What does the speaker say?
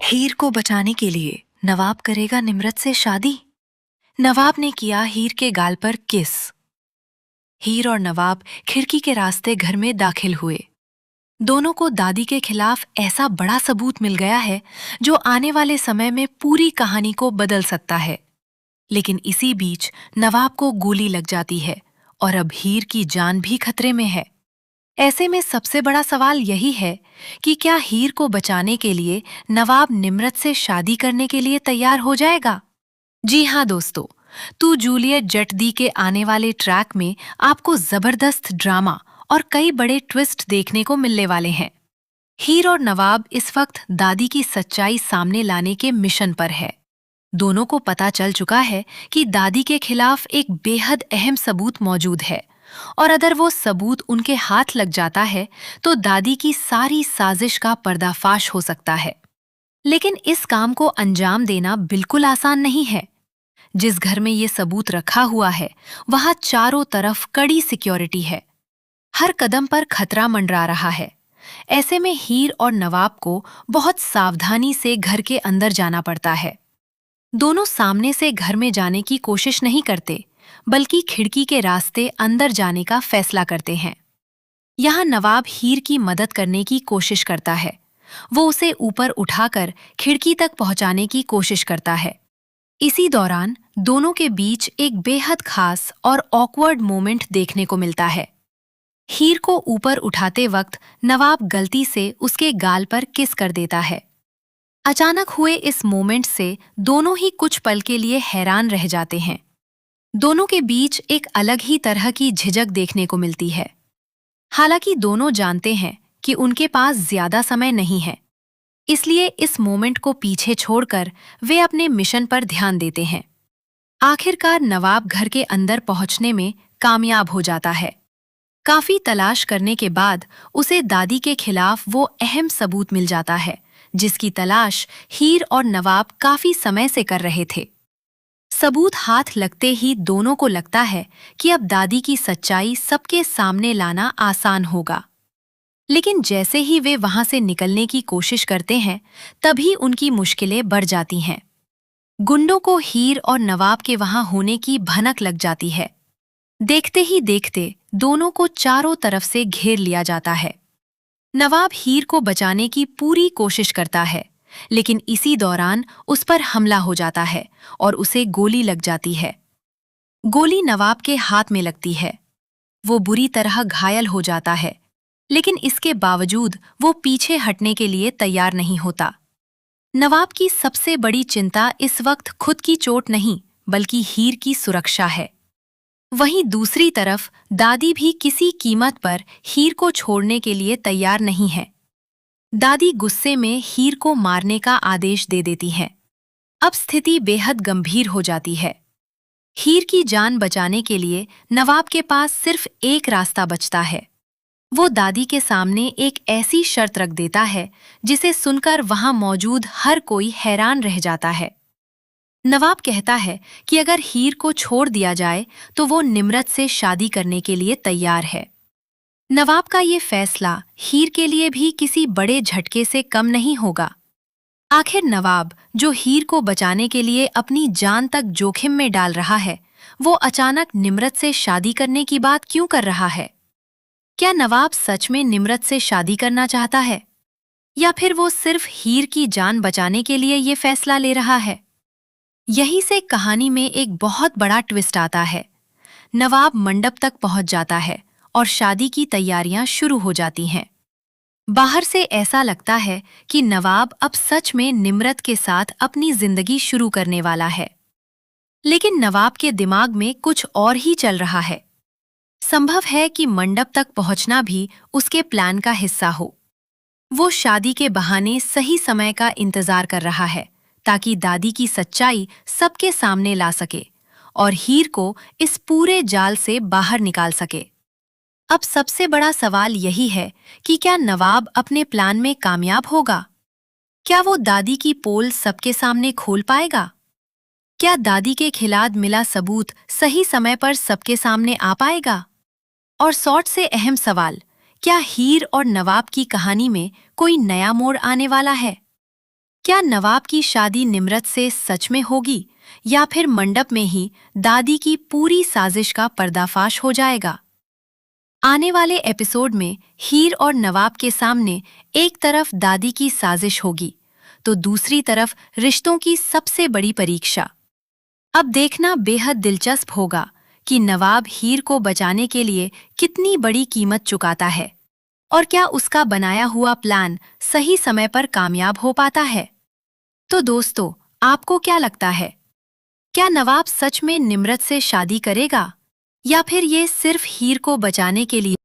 हीर को बचाने के लिए नवाब करेगा निम्रत से शादी। नवाब ने किया हीर के गाल पर किस। हीर और नवाब खिड़की के रास्ते घर में दाखिल हुए। दोनों को दादी के खिलाफ ऐसा बड़ा सबूत मिल गया है जो आने वाले समय में पूरी कहानी को बदल सकता है। लेकिन इसी बीच नवाब को गोली लग जाती है और अब हीर की जान भी खतरे में है। ऐसे में सबसे बड़ा सवाल यही है कि क्या हीर को बचाने के लिए नवाब निम्रत से शादी करने के लिए तैयार हो जाएगा? जी हाँ दोस्तों, तू जूलियट जट दी के आने वाले ट्रैक में आपको जबरदस्त ड्रामा और कई बड़े ट्विस्ट देखने को मिलने वाले हैं। हीर और नवाब इस वक्त दादी की सच्चाई सामने लाने के मिशन पर है। दोनों को पता चल चुका है कि दादी के खिलाफ एक बेहद अहम सबूत मौजूद है और अगर वो सबूत उनके हाथ लग जाता है तो दादी की सारी साजिश का पर्दाफाश हो सकता है। लेकिन इस काम को अंजाम देना बिल्कुल आसान नहीं है। जिस घर में ये सबूत रखा हुआ है वहां चारों तरफ कड़ी सिक्योरिटी है। हर कदम पर खतरा मंडरा रहा है। ऐसे में हीर और नवाब को बहुत सावधानी से घर के अंदर जाना पड़ता है। दोनों सामने से घर में जाने की कोशिश नहीं करते, बल्कि खिड़की के रास्ते अंदर जाने का फैसला करते हैं। यहाँ नवाब हीर की मदद करने की कोशिश करता है। वो उसे ऊपर उठाकर खिड़की तक पहुंचाने की कोशिश करता है। इसी दौरान दोनों के बीच एक बेहद खास और ऑकवर्ड मोमेंट देखने को मिलता है। हीर को ऊपर उठाते वक्त नवाब गलती से उसके गाल पर किस कर देता है। अचानक हुए इस मोमेंट से दोनों ही कुछ पल के लिए हैरान रह जाते हैं। दोनों के बीच एक अलग ही तरह की झिझक देखने को मिलती है। हालांकि दोनों जानते हैं कि उनके पास ज्यादा समय नहीं है, इसलिए इस मोमेंट को पीछे छोड़कर वे अपने मिशन पर ध्यान देते हैं। आखिरकार नवाब घर के अंदर पहुंचने में कामयाब हो जाता है। काफी तलाश करने के बाद उसे दादी के खिलाफ वो अहम सबूत मिल जाता है जिसकी तलाश हीर और नवाब काफी समय से कर रहे थे। सबूत हाथ लगते ही दोनों को लगता है कि अब दादी की सच्चाई सबके सामने लाना आसान होगा। लेकिन जैसे ही वे वहां से निकलने की कोशिश करते हैं, तभी उनकी मुश्किलें बढ़ जाती हैं। गुंडों को हीर और नवाब के वहां होने की भनक लग जाती है। देखते ही देखते दोनों को चारों तरफ से घेर लिया जाता है। नवाब हीर को बचाने की पूरी कोशिश करता है, लेकिन इसी दौरान उस पर हमला हो जाता है और उसे गोली लग जाती है। गोली नवाब के हाथ में लगती है। वो बुरी तरह घायल हो जाता है, लेकिन इसके बावजूद वो पीछे हटने के लिए तैयार नहीं होता। नवाब की सबसे बड़ी चिंता इस वक्त खुद की चोट नहीं, बल्कि हीर की सुरक्षा है। वहीं दूसरी तरफ दादी भी किसी कीमत पर हीर को छोड़ने के लिए तैयार नहीं है। दादी गुस्से में हीर को मारने का आदेश दे देती हैं। अब स्थिति बेहद गंभीर हो जाती है। हीर की जान बचाने के लिए नवाब के पास सिर्फ एक रास्ता बचता है। वो दादी के सामने एक ऐसी शर्त रख देता है जिसे सुनकर वहां मौजूद हर कोई हैरान रह जाता है। नवाब कहता है कि अगर हीर को छोड़ दिया जाए तो वो निम्रत से शादी करने के लिए तैयार है। नवाब का ये फैसला हीर के लिए भी किसी बड़े झटके से कम नहीं होगा। आखिर नवाब, जो हीर को बचाने के लिए अपनी जान तक जोखिम में डाल रहा है, वो अचानक निम्रत से शादी करने की बात क्यों कर रहा है? क्या नवाब सच में निम्रत से शादी करना चाहता है, या फिर वो सिर्फ हीर की जान बचाने के लिए ये फैसला ले रहा है? यहीं से कहानी में एक बहुत बड़ा ट्विस्ट आता है। नवाब मंडप तक पहुंच जाता है और शादी की तैयारियां शुरू हो जाती हैं। बाहर से ऐसा लगता है कि नवाब अब सच में निम्रत के साथ अपनी जिंदगी शुरू करने वाला है। लेकिन नवाब के दिमाग में कुछ और ही चल रहा है। संभव है कि मंडप तक पहुंचना भी उसके प्लान का हिस्सा हो। वो शादी के बहाने सही समय का इंतजार कर रहा है ताकि दादी की सच्चाई सबके सामने ला सके और हीर को इस पूरे जाल से बाहर निकाल सके। अब सबसे बड़ा सवाल यही है कि क्या नवाब अपने प्लान में कामयाब होगा? क्या वो दादी की पोल सबके सामने खोल पाएगा? क्या दादी के खिलाफ मिला सबूत सही समय पर सबके सामने आ पाएगा? और सॉर्ट से अहम सवाल, क्या हीर और नवाब की कहानी में कोई नया मोड़ आने वाला है? क्या नवाब की शादी निम्रत से सच में होगी या फिर मंडप में ही दादी की पूरी साजिश का पर्दाफाश हो जाएगा? आने वाले एपिसोड में हीर और नवाब के सामने एक तरफ दादी की साजिश होगी तो दूसरी तरफ रिश्तों की सबसे बड़ी परीक्षा। अब देखना बेहद दिलचस्प होगा कि नवाब हीर को बचाने के लिए कितनी बड़ी कीमत चुकाता है और क्या उसका बनाया हुआ प्लान सही समय पर कामयाब हो पाता है। तो दोस्तों, आपको क्या लगता है? क्या नवाब सच में निम्रत से शादी करेगा या फिर ये सिर्फ हीर को बचाने के लिए